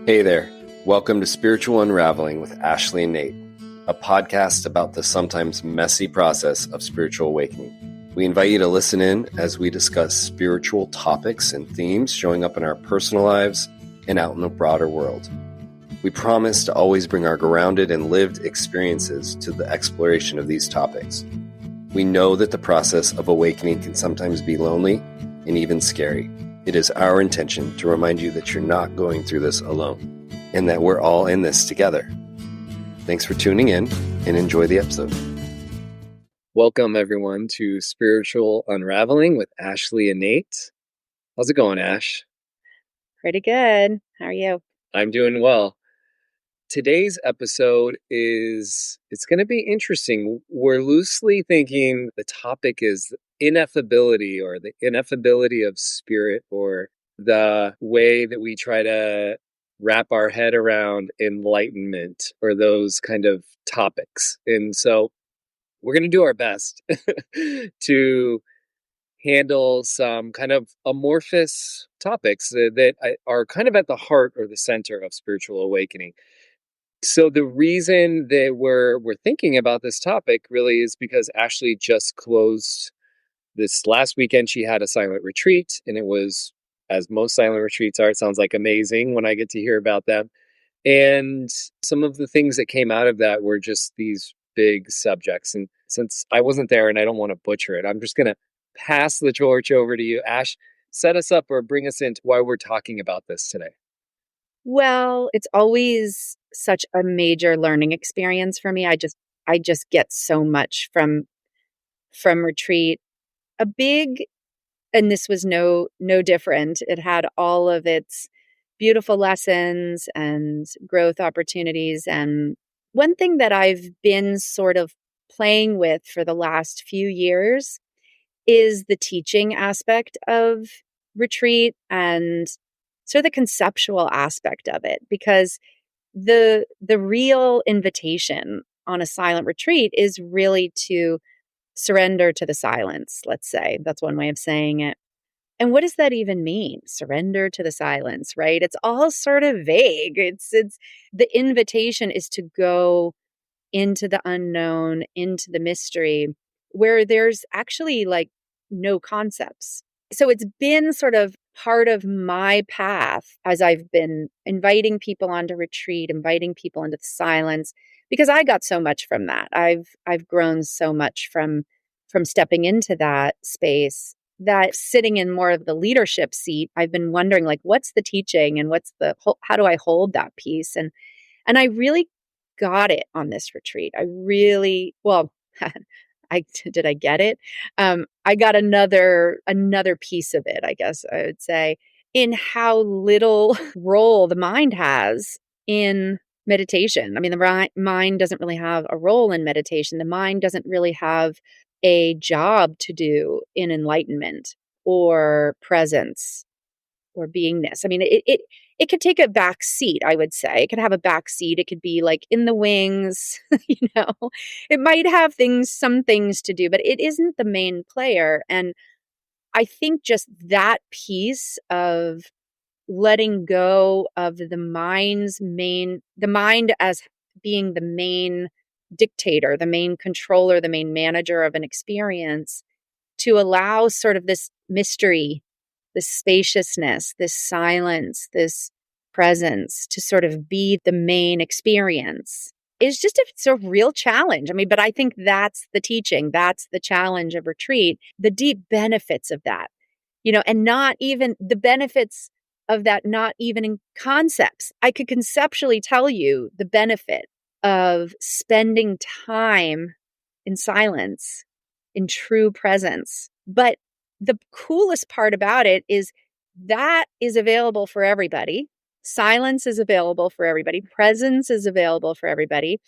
Hey there. Welcome to Spiritual Unraveling with Ashley and Nate, a podcast about the sometimes messy process of spiritual awakening. We invite you to listen in as we discuss spiritual topics and themes showing up in our personal lives and out in the broader world. We promise to always bring our grounded and lived experiences to the exploration of these topics. We know that the process of awakening can sometimes be lonely and even scary. It is our intention to remind you that you're not going through this alone and that we're all in this together. Thanks for tuning in and enjoy the episode. Welcome, everyone, to Spiritual Unraveling with Ashley and Nate. How's it going, Ash? Pretty good. How are you? I'm doing well. Today's episode it's going to be interesting. We're loosely thinking the topic is ineffability, or the ineffability of spirit, or the way that we try to wrap our head around enlightenment, or those kind of topics. And so we're going to do our best to handle some kind of amorphous topics that are kind of at the heart or the center of spiritual awakening. So the reason that we're thinking about this topic really is because Ashley just closed this last weekend. She had a silent retreat, and it was, as most silent retreats are, it sounds like amazing when I get to hear about them. And some of the things that came out of that were just these big subjects. And since I wasn't there and I don't want to butcher it, I'm just going to pass the torch over to you. Ash, set us up or bring us into why we're talking about this today. Well, it's always such a major learning experience for me. I just get so much from retreat. And this was no different. It had all of its beautiful lessons and growth opportunities. And one thing that I've been sort of playing with for the last few years is the teaching aspect of retreat and sort of the conceptual aspect of it, because the real invitation on a silent retreat is really to surrender to the silence. Let's say that's one way of saying it. And what does that even mean? Surrender to the silence, right? It's all sort of vague. It's the invitation is to go into the unknown, into the mystery, where there's actually like no concepts. So it's been sort of part of my path as I've been inviting people onto retreat, inviting people into the silence, because I got so much from that. I've grown so much from stepping into that space, that sitting in more of the leadership seat, I've been wondering, like, what's the teaching and how do I hold that piece? And I really got it on this retreat. Did I get it? I got another piece of it, I guess I would say, in how little role the mind has in meditation. I mean, the mind doesn't really have a role in meditation. The mind doesn't really have a job to do in enlightenment or presence or beingness. I mean, it could take a back seat, I would say. It could have a back seat. It could be like in the wings, It might have some things to do, but it isn't the main player. And I think just that piece of letting go of the mind as being the main dictator, the main controller, the main manager of an experience, to allow sort of this mystery, this spaciousness, this silence, this presence to sort of be the main experience is just a real challenge. I mean, but I think that's the teaching. That's the challenge of retreat, the deep benefits of that, and not even the benefits of that, not even in concepts. I could conceptually tell you the benefit of spending time in silence, in true presence. But the coolest part about it is that is available for everybody. Silence is available for everybody. Presence is available for everybody.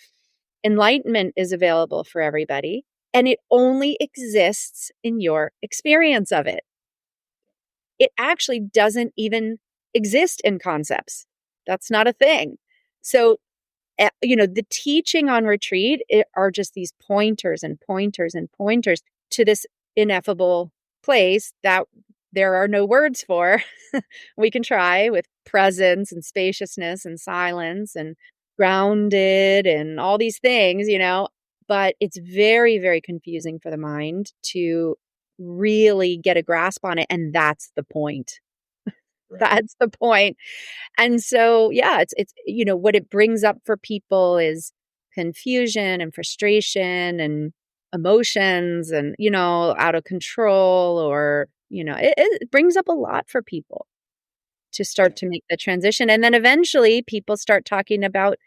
Enlightenment is available for everybody. And it only exists in your experience of it. It actually doesn't even exist in concepts. That's not a thing. So, the teaching on retreat are just these pointers and pointers and pointers to this ineffable place that there are no words for. We can try with presence and spaciousness and silence and grounded and all these things, but it's very, very confusing for the mind to really get a grasp on it. And that's the point. Right. That's the point. And so, yeah, it's what it brings up for people is confusion and frustration and emotions and, out of control or, it brings up a lot for people to start Yeah. to make the transition. And then eventually people start talking about,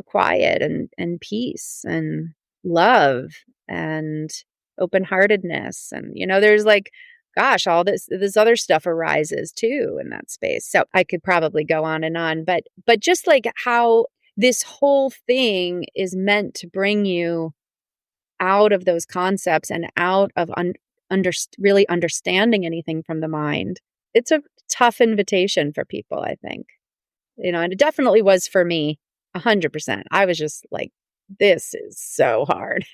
quiet and peace and love and open-heartedness. And, there's like, gosh, all this other stuff arises too in that space. So I could probably go on, but just like how this whole thing is meant to bring you out of those concepts and out of really understanding anything from the mind. It's a tough invitation for people, I think. And it definitely was for me, 100%. I was just like, this is so hard.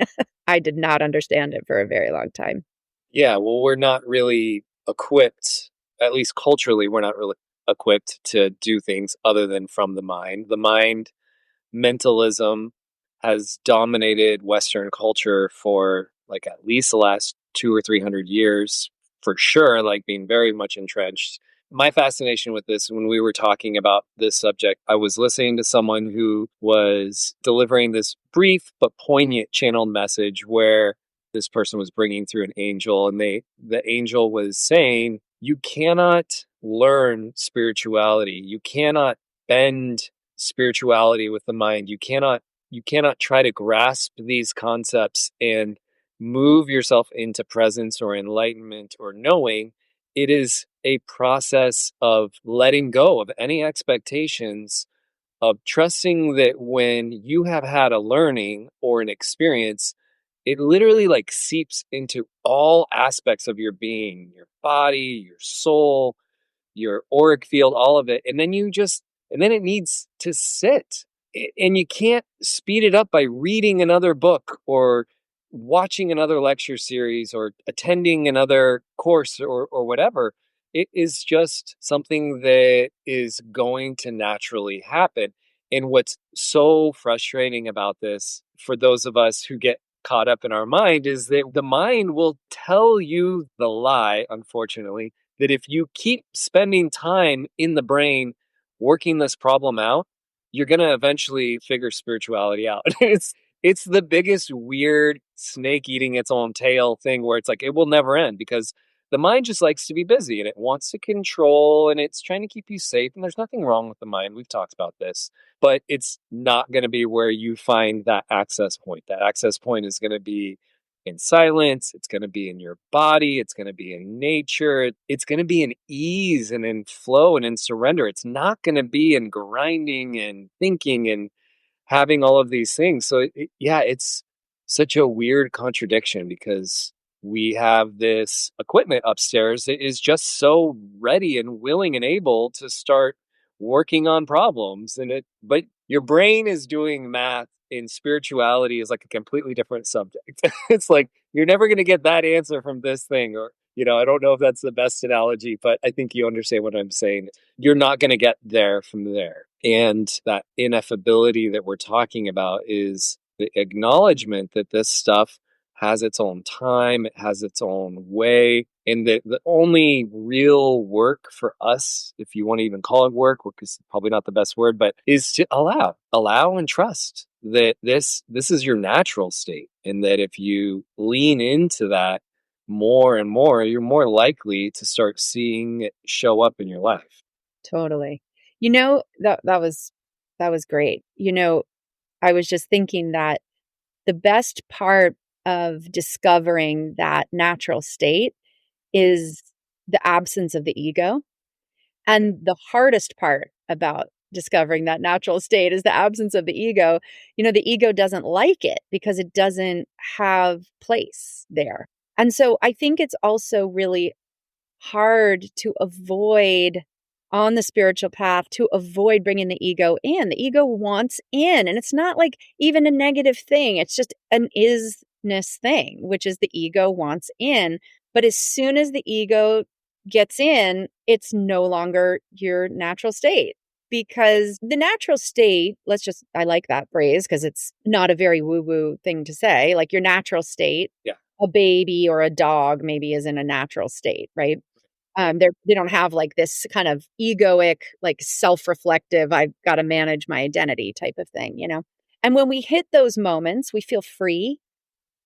I did not understand it for a very long time. Yeah, well, we're not really equipped, at least culturally, we're not really equipped to do things other than from the mind. The mind mentalism has dominated Western culture for like at least the last 200 or 300 years, for sure, like being very much entrenched. My fascination with this, when we were talking about this subject, I was listening to someone who was delivering this brief but poignant channeled message where this person was bringing through an angel, and the angel was saying, you cannot learn spirituality, you cannot bend spirituality with the mind. You cannot try to grasp these concepts and move yourself into presence or enlightenment or knowing. It is a process of letting go of any expectations, of trusting that when you have had a learning or an experience, it literally like seeps into all aspects of your being, your body, your soul, your auric field, all of it. And then it needs to sit. And you can't speed it up by reading another book or watching another lecture series or attending another course or whatever. It is just something that is going to naturally happen. And what's so frustrating about this for those of us who get caught up in our mind is that the mind will tell you the lie, unfortunately, that if you keep spending time in the brain working this problem out, you're going to eventually figure spirituality out. It's the biggest weird snake eating its own tail thing where it's like it will never end because the mind just likes to be busy and it wants to control and it's trying to keep you safe, and there's nothing wrong with the mind. We've talked about this, but it's not going to be where you find that access point. That access point is going to be in silence, it's going to be in your body, it's going to be in nature, it's going to be in ease and in flow and in surrender. It's not going to be in grinding and thinking and having all of these things. So yeah, it's such a weird contradiction because we have this equipment upstairs that is just so ready and willing and able to start working on problems, and it but your brain is doing math, and spirituality is like a completely different subject. It's like you're never going to get that answer from this thing, or I don't know if that's the best analogy, but I think you understand what I'm saying. You're not going to get there from there. And that ineffability that we're talking about is the acknowledgement that this stuff has its own time, it has its own way, and that the only real work for us, if you want to even call it work is probably not the best word, but is to allow and trust that this is your natural state, and that if you lean into that more and more, you're more likely to start seeing it show up in your life. Totally. That was great. I was just thinking that the best part of discovering that natural state is the absence of the ego. And the hardest part about discovering that natural state is the absence of the ego. The ego doesn't like it because it doesn't have place there. And so I think it's also really hard to avoid on the spiritual path to avoid bringing the ego in. The ego wants in, and it's not like even a negative thing. It's just an isness thing, which is the ego wants in. But as soon as the ego gets in, it's no longer your natural state. Because the natural state, I like that phrase because it's not a very woo woo thing to say. Like your natural state, Yeah. a baby or a dog maybe is in a natural state, right? They don't have like this kind of egoic, like self-reflective, I've got to manage my identity type of thing, you know? And when we hit those moments, we feel free,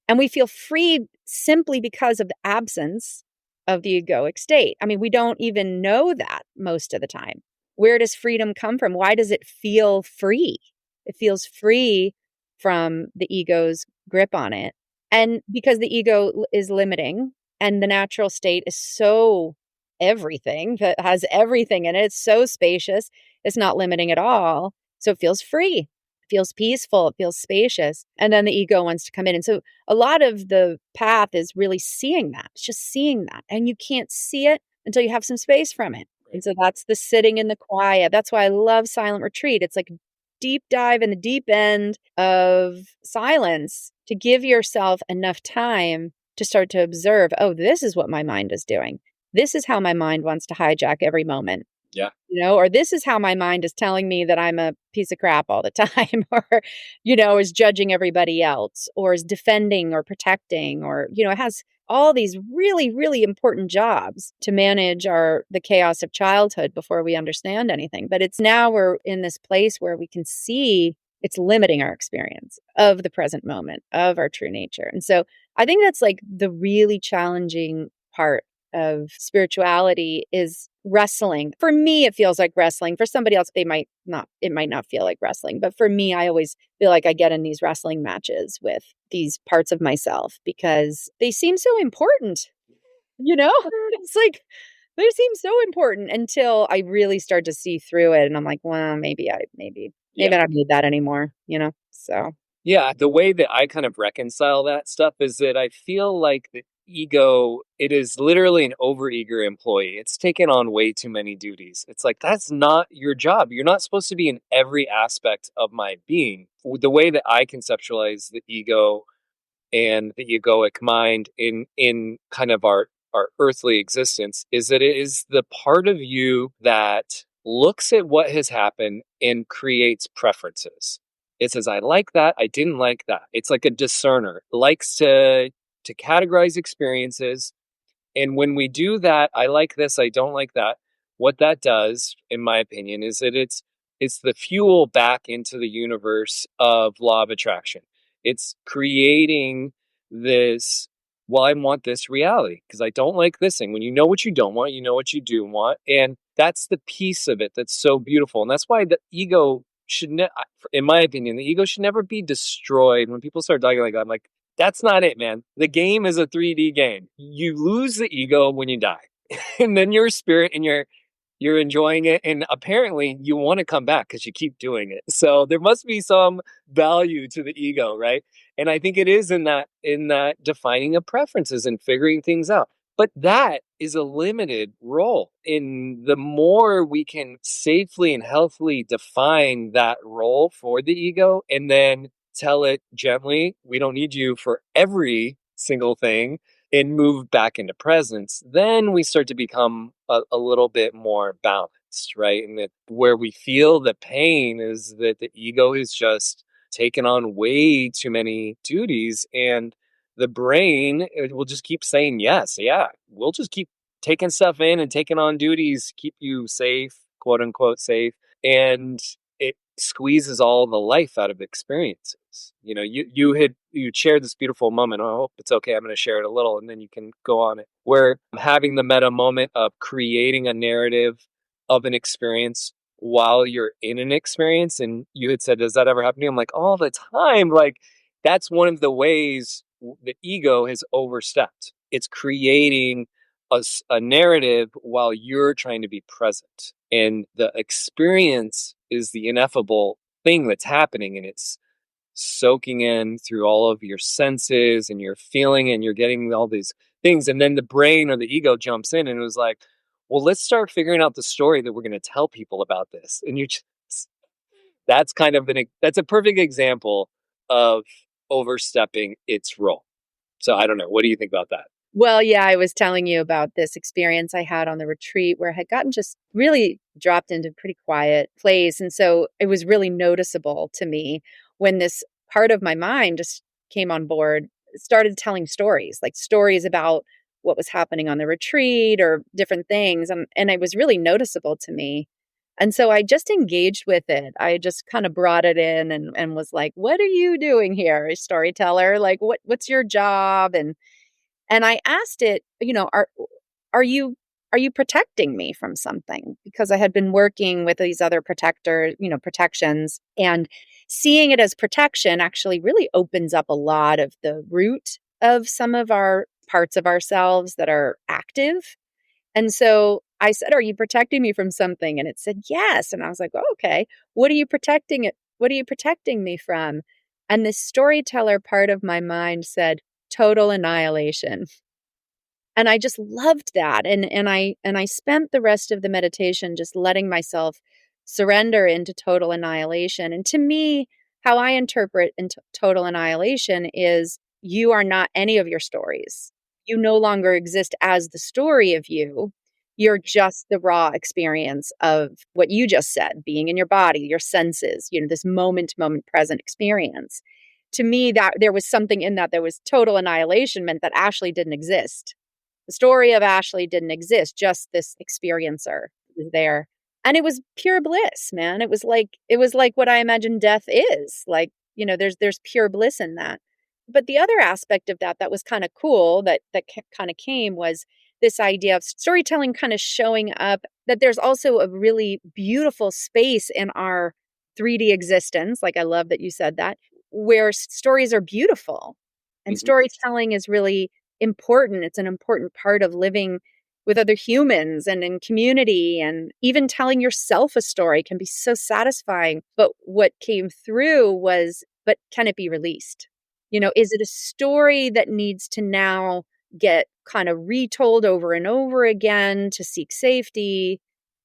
and we feel free simply because of the absence of the egoic state. I mean, we don't even know that most of the time. Where does freedom come from? Why does it feel free? It feels free from the ego's grip on it. And because the ego is limiting and the natural state is so everything, that has everything in it, it's so spacious, it's not limiting at all. So it feels free, it feels peaceful, it feels spacious. And then the ego wants to come in. And so a lot of the path is really seeing that. It's just seeing that. And you can't see it until you have some space from it. And Right. so that's the sitting in the quiet. That's why I love silent retreat. It's like deep dive in the deep end of silence to give yourself enough time to start to observe, oh, this is what my mind is doing. This is how my mind wants to hijack every moment, Yeah. you know, or this is how my mind is telling me that I'm a piece of crap all the time, or, you know, is judging everybody else, or is defending or protecting, or, you know, it has all these really, really important jobs to manage the chaos of childhood before we understand anything. But it's now we're in this place where we can see it's limiting our experience of the present moment, of our true nature. And so I think that's like the really challenging part of spirituality is wrestling. For me, it feels like wrestling. For somebody else, it might not feel like wrestling. But for me, I always feel like I get in these wrestling matches with these parts of myself because they seem so important, you know? It's like they seem so important until I really start to see through it. And I'm like, well, maybe I don't need that anymore, you know? So Yeah, the way that I kind of reconcile that stuff is that I feel like the ego, it is literally an overeager employee. It's taken on way too many duties. It's like, that's not your job. You're not supposed to be in every aspect of my being. The way that I conceptualize the ego and the egoic mind in kind of our earthly existence is that it is the part of you that looks at what has happened and creates preferences. It says, I like that, I didn't like that. It's like a discerner. It likes to categorize experiences, and when we do that, I like this, I don't like that. What that does, in my opinion, is that it's the fuel back into the universe of law of attraction. It's creating this, well, I want this reality because I don't like this thing. When you know what you don't want, you know what you do want. And that's the piece of it that's so beautiful. And that's why the ego should, in my opinion, the ego should never be destroyed. When people start talking like that, I'm like, that's not it, man. The game is a 3D game. You lose the ego when you die. And then you're a spirit and you're enjoying it, and apparently you want to come back because you keep doing it. So there must be some value to the ego, right? And I think it is in that defining of preferences and figuring things out. But that is a limited role. In the more we can safely and healthily define that role for the ego and then tell it gently, we don't need you for every single thing, and move back into presence, then we start to become a little bit more balanced, right? And that where we feel the pain is that the ego is just taken on way too many duties, and the brain, it will just keep saying yes, yeah, we'll just keep taking stuff in and taking on duties, keep you safe, quote unquote safe, and it squeezes all the life out of experiences. You know, you shared this beautiful moment. I hope it's okay. I'm going to share it a little, and then you can go on it. Where I'm having the meta moment of creating a narrative of an experience while you're in an experience. And you had said, "Does that ever happen to you?" I'm like, all the time. Like that's one of the ways the ego has overstepped. It's creating a narrative while you're trying to be present, and the experience is the ineffable thing that's happening, and it's soaking in through all of your senses, and you're feeling and you're getting all these things, and then the brain or the ego jumps in and it was like, well, let's start figuring out the story that we're going to tell people about this. And you just, that's kind of that's a perfect example of overstepping its role. So I don't know, what do you think about that? Well, yeah, I was telling you about this experience I had on the retreat where I had gotten just really dropped into a pretty quiet place. And so it was really noticeable to me when this part of my mind just came on board, started telling stories, like stories about what was happening on the retreat or different things. And it was really noticeable to me. And so I just engaged with it. I just kind of brought it in and was like, what are you doing here, storyteller? Like, what's your job? And I asked it, are you are you protecting me from something? Because I had been working with these other protections, and seeing it as protection actually really opens up a lot of the root of some of our parts of ourselves that are active. And so I said, "Are you protecting me from something?" And it said, "Yes." And I was like, "Oh, okay. What are you protecting me from?" And this storyteller part of my mind said, "Total annihilation." And I just loved that, and I spent the rest of the meditation just letting myself surrender into total annihilation, and to me, how I interpret total annihilation is you are not any of your stories. You no longer exist as the story of you. You're just the raw experience of what you just said, being in your body, your senses, this moment to moment present experience. To me, that there was something in that was total annihilation meant that Ashley didn't exist. The story of Ashley didn't exist, just this experiencer was there. And it was pure bliss, man. It was like what I imagine death is. Like, there's pure bliss in that. But the other aspect of that was kind of cool that kind of came was this idea of storytelling kind of showing up, that there's also a really beautiful space in our 3D existence. Like, I love that you said that, where stories are beautiful. And Mhm. storytelling is really important. It's an important part of living with other humans and in community. And even telling yourself a story can be so satisfying. But what came through was, but can it be released? Is it a story that needs to now get kind of retold over and over again to seek safety?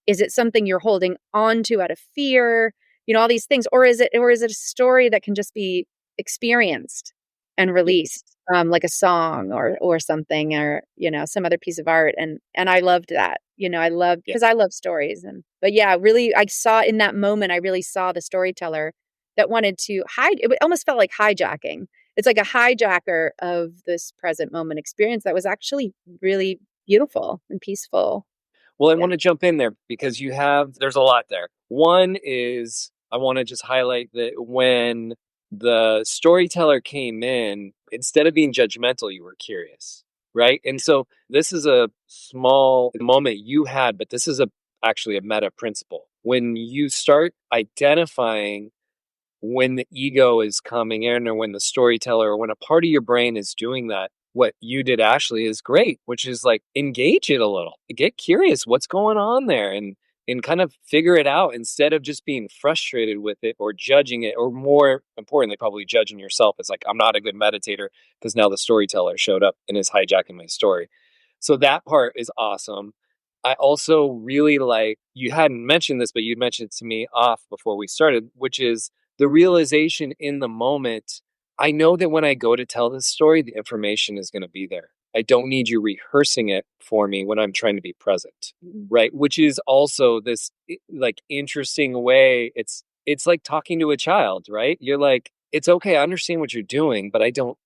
Is it something you're holding on to out of fear? All these things. Or is it a story that can just be experienced and Yeah. released, like a song or something, or some other piece of art, and I loved that. I loved Yeah. because I love stories. But yeah, really, I saw in that moment, I really saw the storyteller that wanted to hide. It almost felt like hijacking. It's like a hijacker of this present moment experience that was actually really beautiful and peaceful. Well, I Yeah. want to jump in there because there's a lot there. One is I want to just highlight that when the storyteller came in, instead of being judgmental, you were curious, right? And so this is a small moment you had, but this is actually a meta principle. When you start identifying when the ego is coming in or when the storyteller or when a part of your brain is doing that, what you did, Ashley, is great, which is like engage it a little, get curious what's going on there, and kind of figure it out instead of just being frustrated with it or judging it, or more importantly probably judging yourself. It's like, I'm not a good meditator because now the storyteller showed up and is hijacking my story. So that part is awesome. I also really like, you hadn't mentioned this, but you mentioned it to me off before we started, which is the realization in the moment. I know that when I go to tell this story, the information is going to be there. I don't need you rehearsing it for me when I'm trying to be present, Mhm. right? Which is also this like interesting way. It's like talking to a child, right? You're like, it's okay, I understand what you're doing, but I don't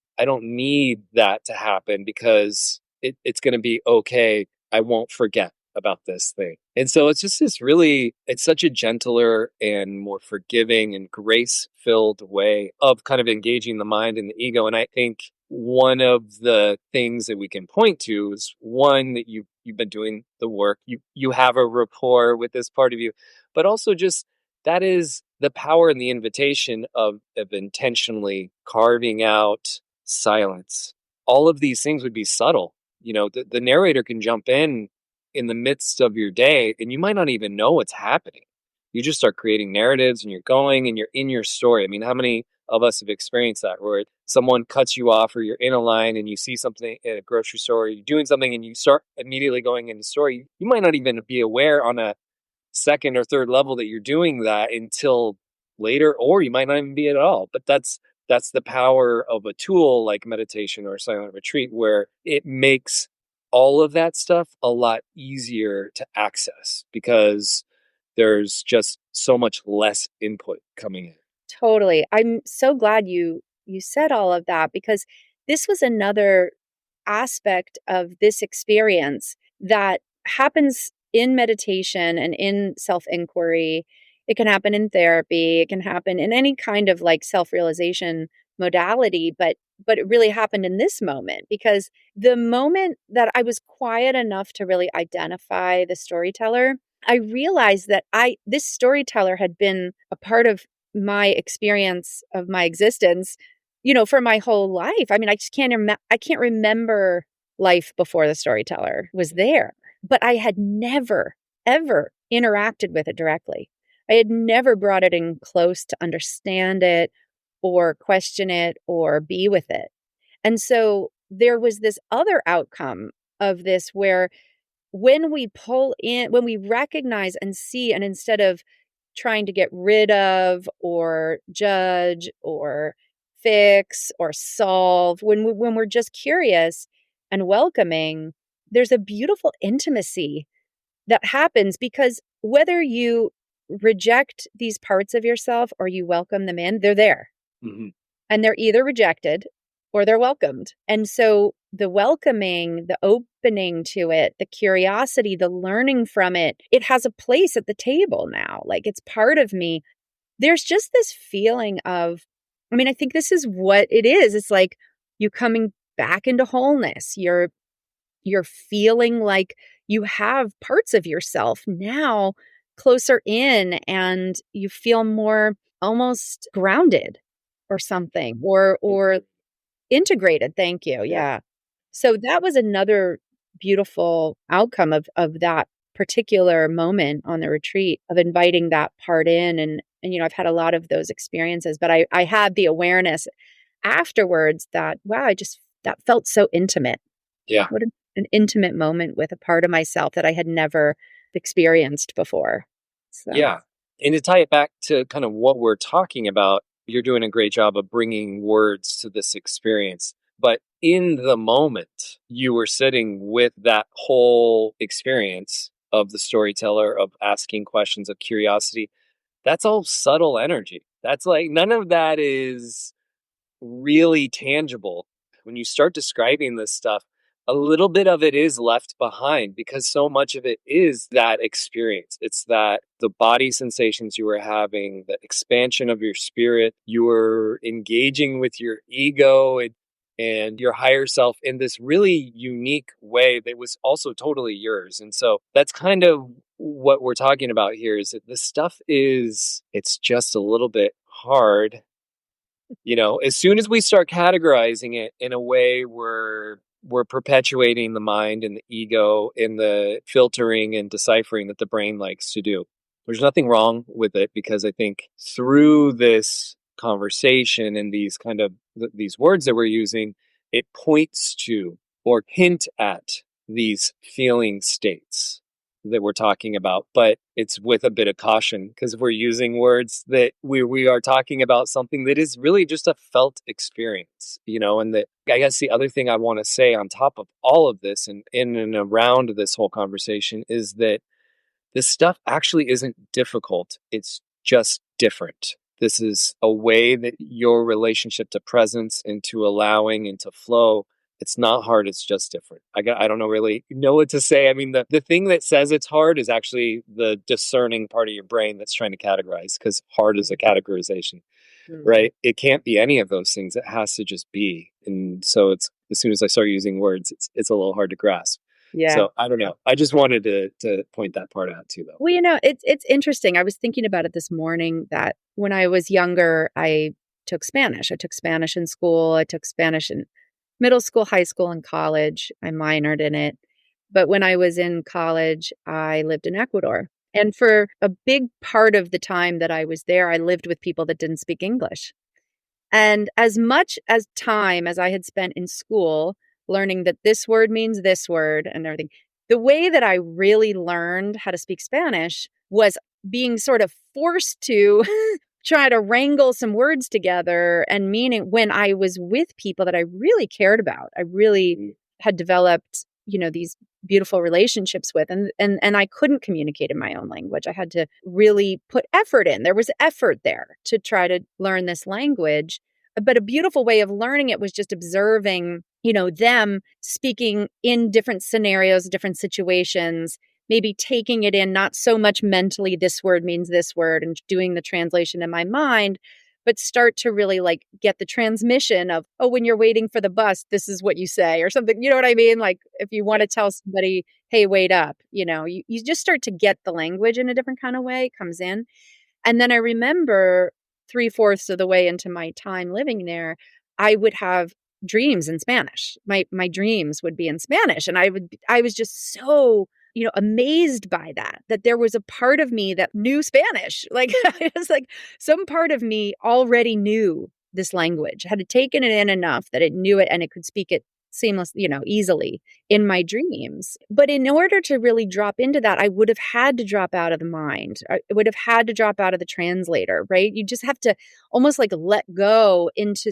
need that to happen because it's going to be okay. I won't forget about this thing. And so it's just it's such a gentler and more forgiving and grace filled way of kind of engaging the mind and the ego. And I think one of the things that we can point to is one, that you've been doing the work, you have a rapport with this part of you, but also just that is the power and the invitation of intentionally carving out silence. All of these things would be subtle. The narrator can jump in the midst of your day and you might not even know what's happening. You just start creating narratives and you're going and you're in your story. I mean, how many of us have experienced that, where someone cuts you off or you're in a line and you see something at a grocery store, or you're doing something and you start immediately going into the story. You might not even be aware on a second or third level that you're doing that until later, or you might not even be at all. But That's the power of a tool like meditation or silent retreat, where it makes all of that stuff a lot easier to access because there's just so much less input coming in. Totally. I'm so glad you said all of that because this was another aspect of this experience that happens in meditation and in self-inquiry. It can happen in therapy, it can happen in any kind of like self-realization modality, but it really happened in this moment because the moment that I was quiet enough to really identify the storyteller, I realized that I this storyteller had been a part of my experience of my existence, for my whole life. I mean, I just I can't remember life before the storyteller was there, but I had never ever interacted with it directly. I had never brought it in close to understand it or question it or be with it. And so there was this other outcome of this where when we recognize and see, and instead of trying to get rid of or judge or fix or solve, when we're just curious and welcoming, there's a beautiful intimacy that happens because whether you reject these parts of yourself or you welcome them in, they're there Hmm. and they're either rejected or they're welcomed. And so the welcoming, the opening to it, the curiosity, the learning from it, it has a place at the table now. Like it's part of me. There's just this feeling of, I mean, I think this is what it is. It's like you coming back into wholeness. You're feeling like you have parts of yourself now closer in and you feel more almost grounded or something or integrated, thank you, Yeah. yeah. So that was another beautiful outcome of that particular moment on the retreat of inviting that part in and I've had a lot of those experiences, but I had the awareness afterwards that, wow, that felt so intimate. Yeah. What an intimate moment with a part of myself that I had never experienced before. So, Yeah. And to tie it back to kind of what we're talking about, you're doing a great job of bringing words to this experience. But in the moment, you were sitting with that whole experience of the storyteller, of asking questions, of curiosity. That's all subtle energy. That's like none of that is really tangible. When you start describing this stuff, a little bit of it is left behind because so much of it is that experience. It's that the body sensations you were having, the expansion of your spirit, you were engaging with your ego and your higher self in this really unique way that was also totally yours. And so that's kind of what we're talking about here is that this stuff it's just a little bit hard. As soon as we start categorizing it in a way where we're perpetuating the mind and the ego in the filtering and deciphering that the brain likes to do. There's nothing wrong with it because I think through this conversation and these kind of these words that we're using, it points to or hint at these feeling states that we're talking about, but it's with a bit of caution because we're using words that we are talking about something that is really just a felt experience, and that I guess the other thing I want to say on top of all of this and in and around this whole conversation is that this stuff actually isn't difficult. It's just different. This is a way that your relationship to presence, into allowing, into flow, it's not hard. It's just different. I don't know really know what to say. I mean, the thing that says it's hard is actually the discerning part of your brain that's trying to categorize because hard is a categorization, mhm. right? It can't be any of those things. It has to just be. And so it's as soon as I start using words, it's a little hard to grasp. Yeah. So I don't know. I just wanted to point that part out too, though. Well, it's interesting. I was thinking about it this morning that when I was younger, I took Spanish. I took Spanish in school. I took Spanish in middle school, high school, and college. I minored in it. But when I was in college, I lived in Ecuador. And for a big part of the time that I was there, I lived with people that didn't speak English. And as much as time as I had spent in school learning that this word means this word and everything, the way that I really learned how to speak Spanish was being sort of forced to try to wrangle some words together and meaning when I was with people that I really cared about. I really had developed, these beautiful relationships with, and I couldn't communicate in my own language. I had to really put effort in. There was effort there to try to learn this language. But a beautiful way of learning it was just observing, them speaking in different scenarios, different situations, maybe taking it in, not so much mentally, this word means this word, and doing the translation in my mind, but start to really like get the transmission of, oh, when you're waiting for the bus, this is what you say or something. You know what I mean? Like if you want to tell somebody, hey, wait up, you just start to get the language in a different kind of way, it comes in. And then I remember 3/4 of the way into my time living there, I would have dreams in Spanish. My dreams would be in Spanish. And I was just so, amazed by that there was a part of me that knew Spanish. Like it was like some part of me already knew this language, had taken it in enough that it knew it and it could speak it seamless, easily in my dreams. But in order to really drop into that, I would have had to drop out of the mind. I would have had to drop out of the translator, right? You just have to almost like let go into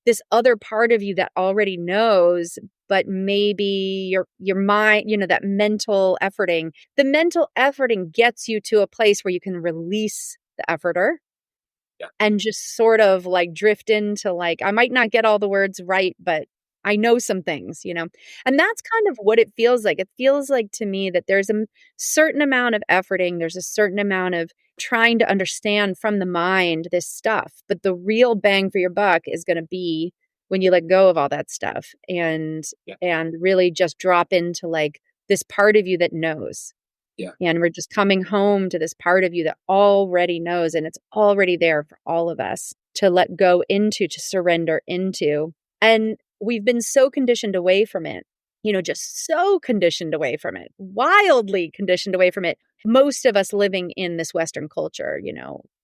this other part of you that already knows, but maybe your mind, that mental efforting. The mental efforting gets you to a place where you can release the efforter and just sort of like drift into like, I might not get all the words right, but I know some things, and that's kind of what it feels like. It feels like to me that there's a certain amount of efforting. There's a certain amount of trying to understand from the mind this stuff. But the real bang for your buck is going to be when you let go of all that stuff and really just drop into like this part of you that knows. Yeah. And we're just coming home to this part of you that already knows, and it's already there for all of us to let go into, to surrender into. And we've been so conditioned away from it, just so conditioned away from it, wildly conditioned away from it. Most of us living in this Western culture,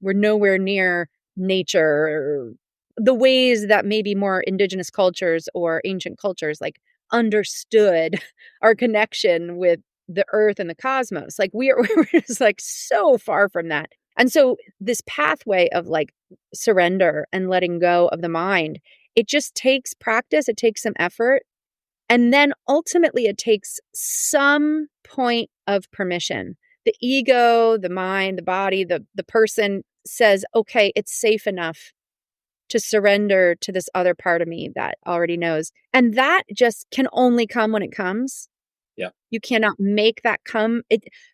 we're nowhere near nature or the ways that maybe more indigenous cultures or ancient cultures like understood our connection with the earth and the cosmos. Like we're just like so far from that. And so this pathway of like surrender and letting go of the mind, it just takes practice. It takes some effort. And then ultimately it takes some point of permission. The ego, the mind, the body, the person says, okay, it's safe enough to surrender to this other part of me that already knows. And that just can only come when it comes. Yeah. You cannot make that come.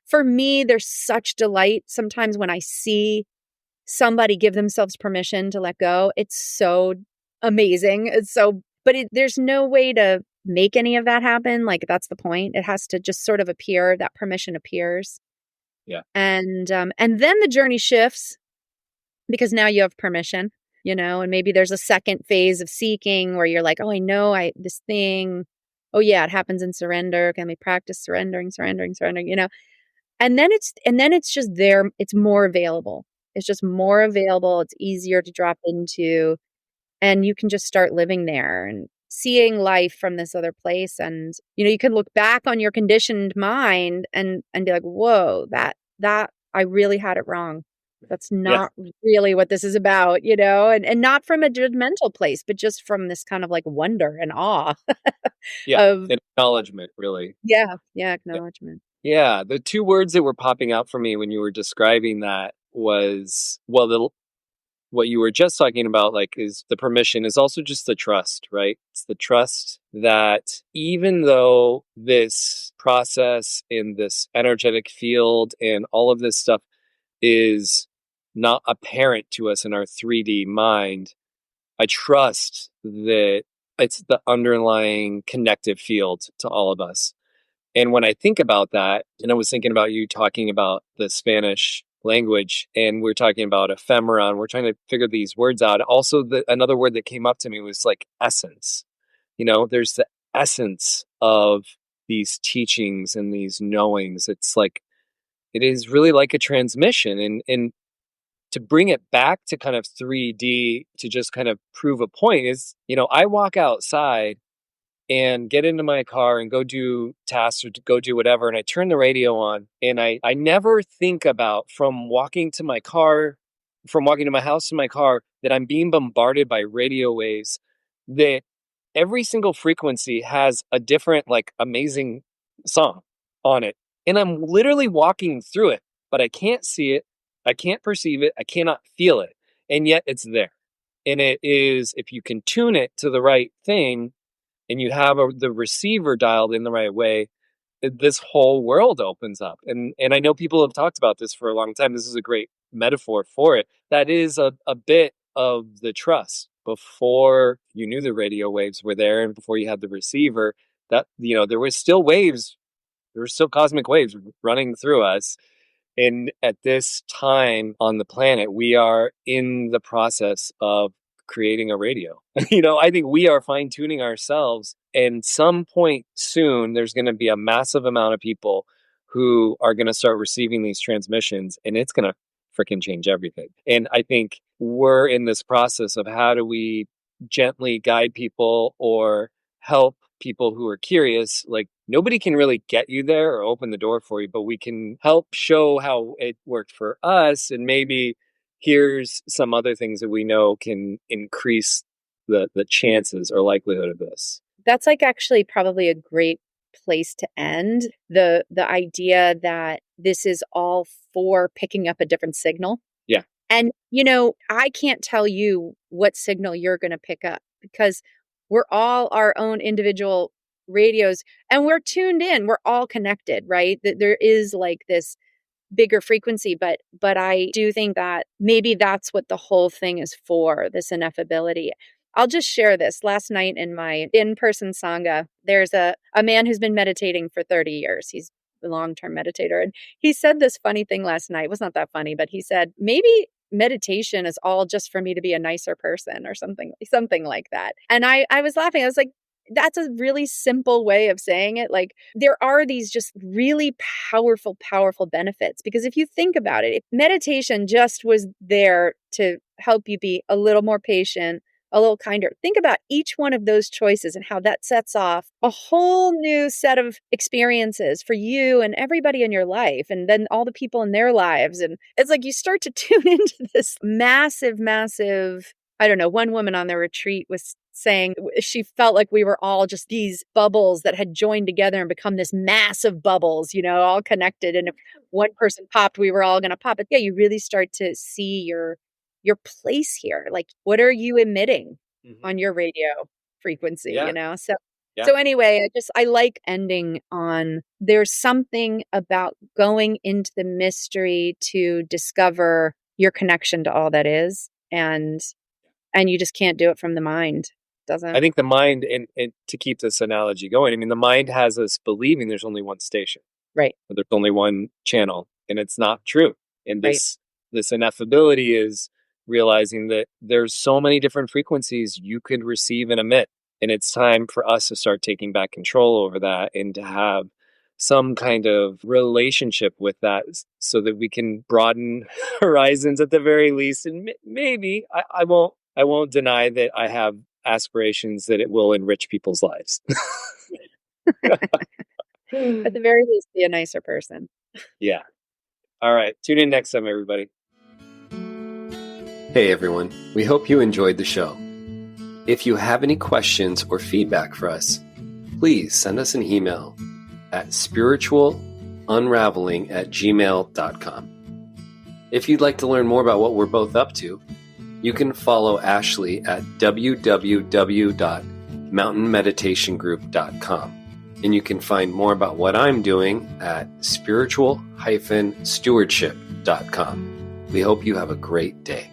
For me, there's such delight sometimes when I see somebody give themselves permission to let go. It's so amazing. But there's no way to make any of that happen. Like that's the point. It has to just sort of appear. That permission appears. Yeah. And then the journey shifts because now you have permission, and maybe there's a second phase of seeking where you're like, oh, I know this thing. Oh yeah, it happens in surrender. Can we practice surrendering, and then it's just there. It's more available. It's just more available. It's easier to drop into, and you can just start living there and seeing life from this other place. And, you can look back on your conditioned mind and be like, whoa, that I really had it wrong. That's not really what this is about, and not from a judgmental place, but just from this kind of like wonder and awe Yeah. of, Acknowledgement, really. yeah, Yeah. acknowledgement. Yeah. The two words that were popping out for me when you were describing that was, well, what you were just talking about, like, is the permission is also just the trust, right? It's the trust that even though this process in this energetic field and all of this stuff is not apparent to us in our 3D mind, I trust that it's the underlying connective field to all of us. And when I think about that, and I was thinking about you talking about the Spanish language, and we're talking about ephemera, and we're trying to figure these words out. Also, another word that came up to me was like essence. There's the essence of these teachings and these knowings. It's like, it is really like a transmission. And to bring it back to kind of 3D to just kind of prove a point is, I walk outside and get into my car and go do tasks or to go do whatever. And I turn the radio on and I never think about from walking to my car from walking to my house to my car that I'm being bombarded by radio waves that every single frequency has a different, like, amazing song on it. And I'm literally walking through it, but I can't see it. I can't perceive it. I cannot feel it. And yet it's there. And it is, if you can tune it to the right thing and you have the receiver dialed in the right way, this whole world opens up. And I know people have talked about this for a long time. This is a great metaphor for it. That is a bit of the trust. Before you knew the radio waves were there and before you had the receiver, that, there was still waves, there were still cosmic waves running through us. And at this time on the planet, we are in the process of creating a radio. I think we are fine tuning ourselves. And some point soon, there's going to be a massive amount of people who are going to start receiving these transmissions, and it's going to freaking change everything. And I think we're in this process of how do we gently guide people or help people who are curious. Like, nobody can really get you there or open the door for you, but we can help show how it worked for us. And maybe here's some other things that we know can increase the chances or likelihood of this. That's like actually probably a great place to end. The idea that this is all for picking up a different signal. Yeah. And, I can't tell you what signal you're going to pick up because we're all our own individual radios and we're tuned in. We're all connected, right? That there is like this bigger frequency, but I do think that maybe that's what the whole thing is for, this ineffability. I'll just share this. Last night in my in-person Sangha, there's a man who's been meditating for 30 years. He's a long-term meditator. And he said this funny thing last night. It was not that funny, but he said, maybe meditation is all just for me to be a nicer person or something like that. And I was laughing. I was like, that's a really simple way of saying it. Like, there are these just really powerful, powerful benefits. Because if you think about it, if meditation just was there to help you be a little more patient, a little kinder, think about each one of those choices and how that sets off a whole new set of experiences for you and everybody in your life, and then all the people in their lives. And it's like you start to tune into this massive, massive, I don't know, one woman on the retreat was saying she felt like we were all just these bubbles that had joined together and become this massive bubbles, all connected. And if one person popped, we were all going to pop. But yeah, you really start to see your place here. Like, what are you emitting on your radio frequency, Yeah. So, Yeah. so anyway, I like ending on, there's something about going into the mystery to discover your connection to all that is. And you just can't do it from the mind. Doesn't. I think the mind, and to keep this analogy going, I mean, the mind has us believing there's only one station. Right. There's only one channel, and it's not true. And Right. this ineffability is realizing that there's so many different frequencies you could receive and emit. And it's time for us to start taking back control over that and to have some kind of relationship with that so that we can broaden horizons at the very least. And maybe I won't deny that I have aspirations that it will enrich people's lives. At the very least, be a nicer person. Yeah. All right. Tune in next time, everybody. Hey, everyone. We hope you enjoyed the show. If you have any questions or feedback for us, please send us an email at spiritualunraveling@gmail.com. If you'd like to learn more about what we're both up to, you can follow Ashley at www.mountainmeditationgroup.com. And you can find more about what I'm doing at spiritual-stewardship.com. We hope you have a great day.